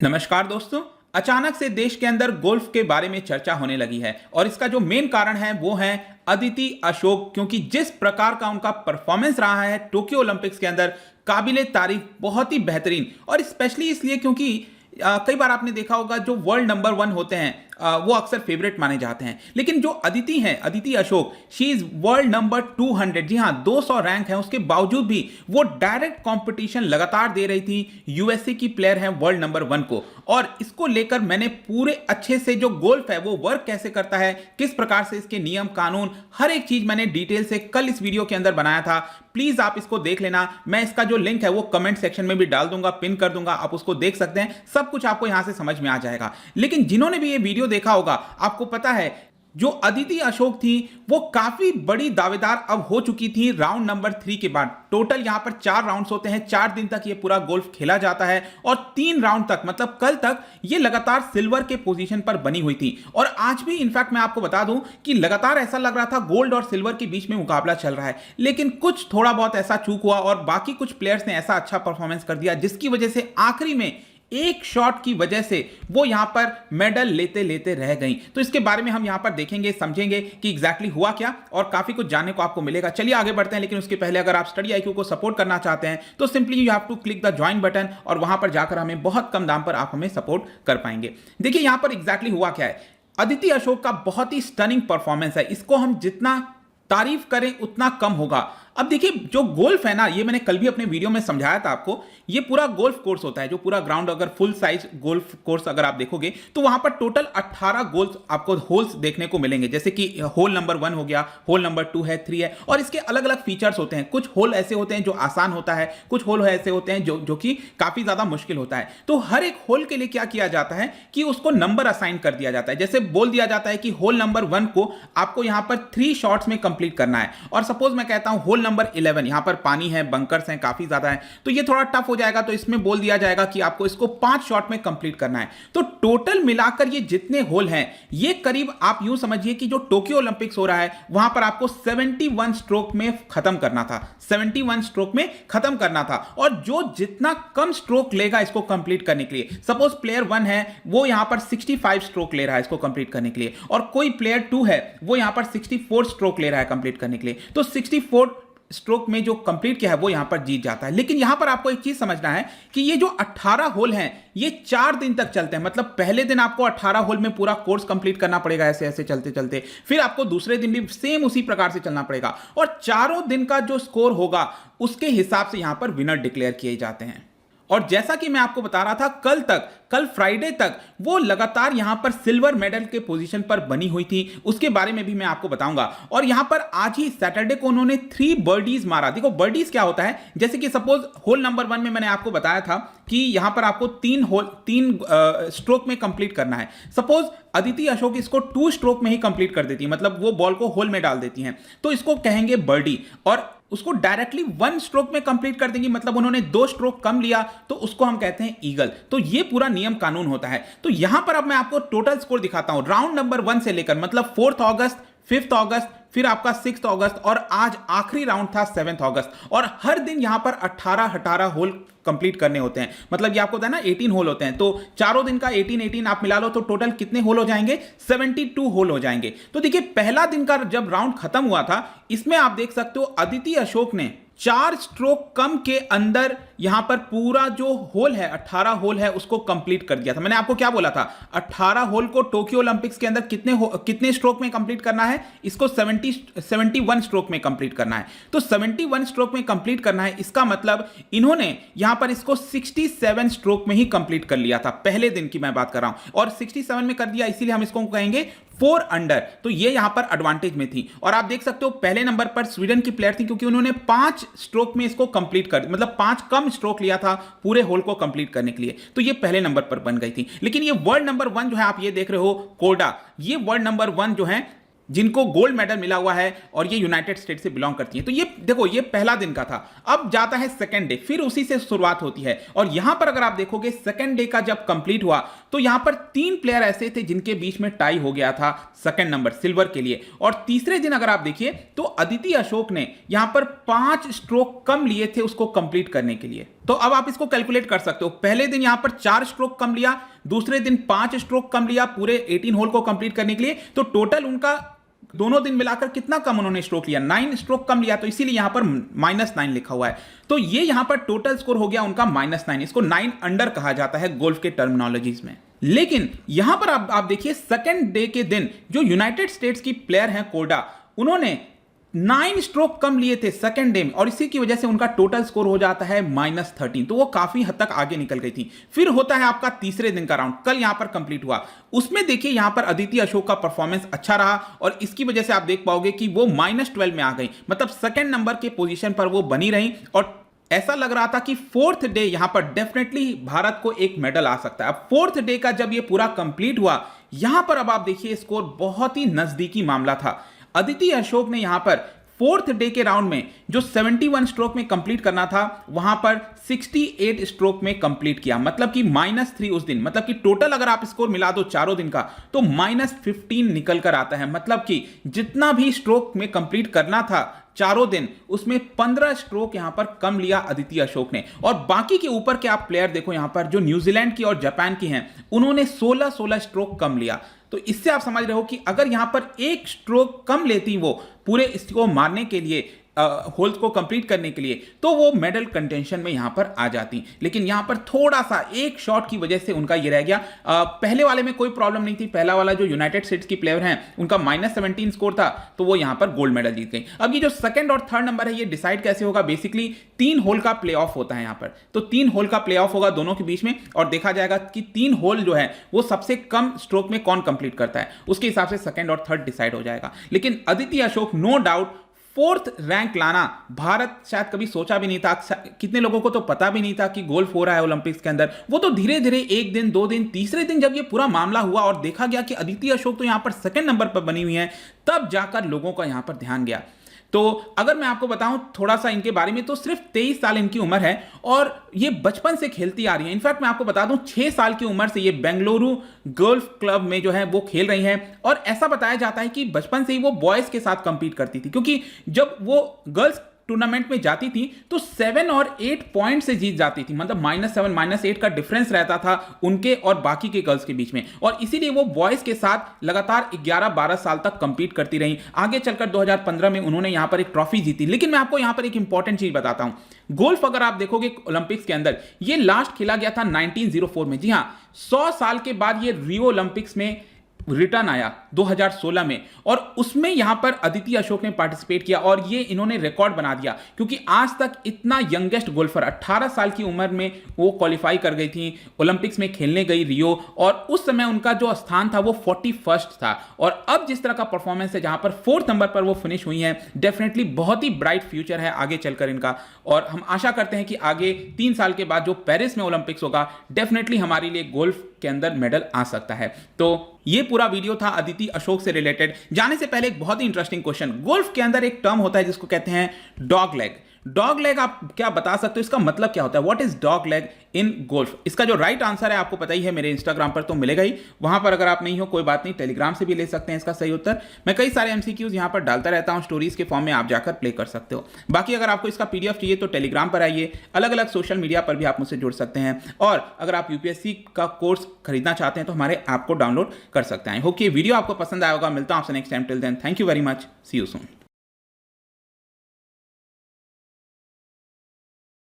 नमस्कार दोस्तों। अचानक से देश के अंदर गोल्फ के बारे में चर्चा होने लगी है और इसका जो मेन कारण है वो है अदिति अशोक, क्योंकि जिस प्रकार का उनका परफॉर्मेंस रहा है टोक्यो ओलंपिक्स के अंदर काबिले तारीफ, बहुत ही बेहतरीन। और स्पेशली इसलिए क्योंकि कई बार आपने देखा होगा जो वर्ल्ड नंबर वन होते हैं वो अक्सर फेवरेट माने जाते हैं, लेकिन जो अदिति हैं, Aditi Ashok, she is world number 200। जी हाँ, 200 रैंक है, उसके बावजूद भी वो डायरेक्ट कंपटीशन लगातार दे रही थी यूएसए की प्लेयर है वर्ल्ड नंबर वन को। और इसको लेकर मैंने पूरे अच्छे से जो गोल्फ है वो वर्क कैसे करता है, किस प्रकार से इसके नियम कानून, हर एक चीज मैंने डिटेल से कल इस वीडियो के अंदर बनाया था। प्लीज आप इसको देख लेना। मैं इसका जो लिंक है वो कमेंट सेक्शन में भी डाल दूंगा, पिन कर दूंगा, आप उसको देख सकते हैं। सब कुछ आपको यहां से समझ में आ जाएगा। लेकिन जिन्होंने भी ये वीडियो देखा होगा, आपको पता है जो अदिति अशोक थी वो काफी बड़ी दावेदार अब हो चुकी थी राउंड नंबर 3 के बाद। टोटल यहां पर 4 राउंड्स होते हैं, 4 दिन तक ये पूरा गोल्फ खेला जाता है और 3 राउंड तक, मतलब कल तक ये लगातार सिल्वर के पोजीशन पर बनी हुई थी। और आज भी इनफैक्ट मैं आपको बता दूं कि लगातार ऐसा लग रहा था गोल्ड और सिल्वर के बीच में मुकाबला चल रहा है, लेकिन कुछ थोड़ा बहुत ऐसा चूक हुआ और बाकी कुछ प्लेयर्स ने ऐसा अच्छा परफॉर्मेंस कर दिया जिसकी वजह से आखिरी में एक शॉट की वजह से वो यहां पर मेडल लेते लेते रह गई। तो इसके बारे में हम यहां पर देखेंगे, समझेंगे कि एग्जैक्टली हुआ क्या, और काफी कुछ जानने को आपको मिलेगा। चलिए आगे बढ़ते हैं, लेकिन उसके पहले अगर आप स्टडी आईक्यू को सपोर्ट करना चाहते हैं तो simply you have to click the join button और वहां पर जाकर हमें बहुत कम दाम पर आप हमें सपोर्ट कर पाएंगे। देखिए यहां पर एग्जैक्टली हुआ क्या है। अदिति अशोक का बहुत ही स्टनिंग परफॉर्मेंस है, इसको हम जितना तारीफ करें उतना कम होगा। अब देखिए जो गोल्फ है ना, ये मैंने कल भी अपने वीडियो में समझाया था आपको, ये पूरा गोल्फ कोर्स होता है, जो पूरा ग्राउंड, अगर फुल साइज गोल्फ कोर्स अगर आप देखोगे तो वहां पर टोटल 18 गोल्स आपको होल्स देखने को मिलेंगे। जैसे कि होल नंबर 1 हो गया, होल नंबर 2 है, 3 है, और इसके अलग अलग फीचर्स होते हैं। कुछ होल ऐसे होते हैं जो आसान होता है, कुछ होल ऐसे होते हैं जो कि काफी ज्यादा मुश्किल होता है। तो हर एक होल के लिए क्या किया जाता है कि उसको नंबर असाइन कर दिया जाता है। जैसे बोल दिया जाता है कि होल नंबर 1 को आपको यहां पर 3 शॉट्स में कंप्लीट करना है, और सपोज मैं कहता हूं होल नंबर 11, यहां पर पानी है, बंकर्स हैं, काफी ज्यादा है, तो ये थोड़ा टफ हो जाएगा, तो इसमें बोल दिया जाएगा कि आपको इसको 5 शॉट में कंप्लीट करना है। तो टोटल मिलाकर ये जितने होल हैं, ये करीब आप यूं समझिए कि जो टोक्यो ओलंपिक्स हो रहा है वहां पर आपको 71 स्ट्रोक में खत्म करना था, 71 स्ट्रोक में खत्म करना था। और जो जितना कम स्ट्रोक लेगा इसको कंप्लीट करने के लिए, सपोज प्लेयर 1 है वो यहां पर 65 स्ट्रोक ले रहा है इसको कंप्लीट करने के लिए, और कोई प्लेयर 2 है वो यहां पर 64 स्ट्रोक ले रहा है कंप्लीट करने के लिए, तो 64 स्ट्रोक में जो कंप्लीट किया है वो यहां पर जीत जाता है। लेकिन यहां पर आपको एक चीज समझना है कि ये जो 18 होल हैं ये 4 दिन तक चलते हैं। मतलब पहले दिन आपको 18 होल में पूरा कोर्स कंप्लीट करना पड़ेगा, ऐसे ऐसे चलते चलते, फिर आपको दूसरे दिन भी सेम उसी प्रकार से चलना पड़ेगा, और चारों दिन का जो स्कोर होगा उसके हिसाब से यहां पर विनर डिक्लेयर किए जाते हैं। और जैसा कि मैं आपको बता रहा था, कल फ्राइडे तक वो लगातार यहां पर सिल्वर मेडल के पोजीशन पर बनी हुई थी, उसके बारे में भी मैं आपको बताऊंगा। और यहां पर आज ही सैटरडे को उन्होंने 3 बर्डीज मारा। देखो बर्डीज क्या होता है, जैसे कि सपोज होल नंबर 1 में मैंने आपको बताया था कि यहां पर आपको 3 स्ट्रोक में कंप्लीट करना है। सपोज अदिति अशोक इसको 2 स्ट्रोक में ही कंप्लीट कर देती है, मतलब वो बॉल को होल में डाल देती हैं, तो इसको कहेंगे बर्डी। और उसको डायरेक्टली 1 स्ट्रोक में कंप्लीट कर देंगी, मतलब उन्होंने 2 स्ट्रोक कम लिया, तो उसको हम कहते हैं ईगल। तो ये पूरा नियम कानून होता है। तो यहां पर अब मैं आपको टोटल स्कोर दिखाता हूं राउंड नंबर 1 से लेकर, मतलब 4 अगस्त, 5 अगस्त, फिर आपका 6 अगस्त, और आज आखिरी राउंड था 7 अगस्त। और हर दिन यहां पर 18 होल कंप्लीट करने होते हैं। मतलब ये आपको पता है ना 18 होल होते हैं, तो चारों दिन का 18 आप मिला लो तो टोटल कितने होल हो जाएंगे, 72 होल हो जाएंगे। तो देखिए पहला दिन का जब राउंड खत्म हुआ था, इसमें आप देख सकते हो अदिति अशोक ने 4 स्ट्रोक कम के अंदर यहां पर पूरा जो होल है, 18 होल है, उसको कंप्लीट कर दिया था। मैंने आपको क्या बोला था, 18 होल को टोक्यो ओलंपिक्स के अंदर कितने स्ट्रोक में कंप्लीट करना है, इसको 71 स्ट्रोक में कंप्लीट करना है। तो 71 स्ट्रोक में कंप्लीट करना है, इसका मतलब इन्होंने यहां पर इसको 67 स्ट्रोक में ही कंप्लीट कर लिया था। पहले दिन की मैं बात कर रहा हूं, और 67 में कर दिया, इसीलिए हम इसको कहेंगे 4 अंडर। तो ये यहां पर एडवांटेज में थी। और आप देख सकते हो पहले नंबर पर स्वीडन की प्लेयर थी, क्योंकि उन्होंने 5 स्ट्रोक में इसको कंप्लीट कर, मतलब 5 कम स्ट्रोक लिया था पूरे होल को कंप्लीट करने के लिए, तो ये पहले नंबर पर बन गई थी। लेकिन ये वर्ल्ड नंबर 1 जो है, आप ये देख रहे हो कोडा, ये वर्ल्ड नंबर 1 जो है जिनको गोल्ड मेडल मिला हुआ है और ये यूनाइटेड स्टेट से बिलोंग करती हैं। तो ये देखो, ये पहला दिन का था। अब जाता है सेकंड डे, फिर उसी से शुरुआत होती है। और यहां पर अगर आप देखोगे सेकंड डे का जब कंप्लीट हुआ तो यहां पर 3 प्लेयर ऐसे थे जिनके बीच में टाई हो गया था सेकंड नंबर सिल्वर के लिए। और तीसरे दिन अगर आप देखिए तो अदिति अशोक ने यहां पर 5 स्ट्रोक कम लिए थे उसको कंप्लीट करने के लिए। तो अब आप इसको कैलकुलेट कर सकते हो, पहले दिन यहां पर 4 स्ट्रोक कम लिया, दूसरे दिन 5 स्ट्रोक कम लिया पूरे 18 होल को कंप्लीट करने के लिए। तो टोटल उनका दोनों दिन मिलाकर कितना कम उन्होंने स्ट्रोक लिया, 9 स्ट्रोक कम लिया। तो इसीलिए यहां पर -9 लिखा हुआ है। तो ये यहां पर टोटल स्कोर हो गया उनका -9। इसको 9 अंडर कहा जाता है गोल्फ के टर्मिनोलॉजीज में। लेकिन यहां पर आप देखिए सेकंड डे के दिन जो यूनाइटेड स्टेट्स की प्लेयर हैं कोडा, उन्होंने 9 स्ट्रोक कम लिए थे सेकंड डे में और इसी की वजह से उनका टोटल स्कोर हो जाता है -13। तो वो काफी हद तक आगे निकल गई थी। फिर होता है आपका तीसरे दिन का राउंड, कल यहां पर कंप्लीट हुआ। उसमें देखिए यहां पर अदिति अशोक का परफॉर्मेंस अच्छा रहा और इसकी वजह से आप देख पाओगे कि वो -12 में आ गई, मतलब सेकंड नंबर के पोजीशन पर वो बनी रही। और ऐसा लग रहा था कि फोर्थ डे यहां पर डेफिनेटली भारत को एक मेडल आ सकता है। अब फोर्थ डे का जब ये पूरा कंप्लीट हुआ, यहां पर अब आप देखिए स्कोर बहुत ही नजदीकी मामला था। अदिति अशोक ने यहां पर फोर्थ डे के राउंड में जो 71 स्ट्रोक में कंप्लीट करना था वहां पर 68 स्ट्रोक में कंप्लीट किया, मतलब कि -3 उस दिन, मतलब कि टोटल अगर आप स्कोर मिला दो चारों दिन का तो -15 निकल कर आता है। मतलब कि जितना भी स्ट्रोक में कंप्लीट करना था चारों दिन, उसमें 15 स्ट्रोक यहां पर कम लिया अदिति अशोक ने। और बाकी के ऊपर के आप प्लेयर देखो यहां पर जो न्यूजीलैंड की और जापान की हैं, उन्होंने 16 स्ट्रोक कम लिया। तो इससे आप समझ रहे हो कि अगर यहां पर 1 स्ट्रोक कम लेती वो पूरे इसको मारने के लिए, होल्स को कंप्लीट करने के लिए, तो वो मेडल कंटेंशन में यहां पर आ जाती। लेकिन यहां पर थोड़ा सा एक शॉट की वजह से उनका ये रह गया। पहले वाले में कोई प्रॉब्लम नहीं थी, पहला वाला जो यूनाइटेड स्टेट्स की प्लेयर हैं उनका -17 स्कोर था, तो वो यहां पर गोल्ड मेडल जीत गई। अब ये जो सेकंड और थर्ड नंबर है ये डिसाइड कैसे होगा, बेसिकली 3 होल का प्ले ऑफ होता है यहां पर। तो 3 होल का प्ले ऑफ होगा दोनों के बीच में और देखा जाएगा कि 3 होल जो है वो सबसे कम स्ट्रोक में कौन कंप्लीट करता है, उसके हिसाब से सेकंड और थर्ड डिसाइड हो जाएगा। लेकिन Aditi Ashok no doubt 4th rank लाना भारत शायद कभी सोचा भी नहीं था। कितने लोगों को तो पता भी नहीं था कि गोल्फ हो रहा है ओलंपिक्स के अंदर। वो तो धीरे धीरे 1 दिन 2 दिन तीसरे दिन जब ये पूरा मामला हुआ और देखा गया कि अदिति अशोक तो यहां पर सेकंड नंबर पर बनी हुई है, तब जाकर लोगों का यहां पर ध्यान गया। तो अगर मैं आपको बताऊं थोड़ा सा इनके बारे में, तो सिर्फ 23 साल इनकी उम्र है और ये बचपन से खेलती आ रही है। इनफैक्ट मैं आपको बता दूं 6 साल की उम्र से ये बेंगलुरु गोल्फ क्लब में जो है वो खेल रही हैं। और ऐसा बताया जाता है कि बचपन से ही वो बॉयज के साथ कंपीट करती थी, क्योंकि जब वो गर्ल्स टूर्नामेंट में जाती थी तो 7 और 8 पॉइंट से जीत जाती थी, मतलब -7 -8 का डिफरेंस रहता था उनके और बाकी के गर्ल्स के बीच में। और इसीलिए वो बॉयज के साथ लगातार 11-12 साल तक कंपीट करती रही। आगे चलकर 2015 में उन्होंने यहां पर एक ट्रॉफी जीती। लेकिन मैं आपको यहां पर एक इंपॉर्टेंट चीज बताता हूं, गोल्फ अगर आप देखोगे ओलंपिक्स के अंदर ये लास्ट खेला गया था 1904 में। जी हां, 100 साल के बाद ये रियो ओलंपिक्स में रिटर्न आया 2016 में और उसमें यहां पर अदिति अशोक ने पार्टिसिपेट किया और ये इन्होंने रिकॉर्ड बना दिया, क्योंकि आज तक इतना यंगेस्ट गोल्फर 18 साल की उम्र में वो क्वालिफाई कर गई थी, ओलंपिक्स में खेलने गई रियो, और उस समय उनका जो स्थान था वो 41st था। और अब जिस तरह का परफॉर्मेंस है जहां पर 4th नंबर पर वो फिनिश हुई है, डेफिनेटली बहुत ही ब्राइट फ्यूचर है आगे चलकर इनका। और हम आशा करते हैं कि आगे 3 साल के बाद जो पेरिस में ओलंपिक्स होगा, डेफिनेटली हमारे लिए गोल्फ के अंदर मेडल आ सकता है। तो ये पूरा वीडियो था अदिति अशोक से रिलेटेड। जाने से पहले एक बहुत ही इंटरेस्टिंग क्वेश्चन, गोल्फ के अंदर एक टर्म होता है जिसको कहते हैं डॉग लेग। डॉग लेग आप क्या बता सकते हो, इसका मतलब क्या होता है, what is dog leg in golf? इसका जो राइट आंसर है आपको पता ही है, मेरे इंस्टाग्राम पर तो मिलेगा ही, वहां पर अगर आप नहीं हो कोई बात नहीं, टेलीग्राम से भी ले सकते हैं इसका सही उत्तर। मैं कई सारे एमसीक्यूज यहां पर डालता रहता हूं स्टोरीज के फॉर्म में, आप जाकर प्ले कर सकते हो। बाकी अगर आपको इसका पीडीएफ चाहिए तो टेलीग्राम पर आइए, अलग अलग सोशल मीडिया पर भी आप मुझसे जुड़ सकते हैं। और अगर आप यूपीएससी का कोर्स खरीदना चाहते हैं तो हमारे ऐप को डाउनलोड कर सकते हैं। होप कि ये वीडियो आपको पसंद आया होगा। मिलता हूं आपसे next time, till then thank you very much, see you soon.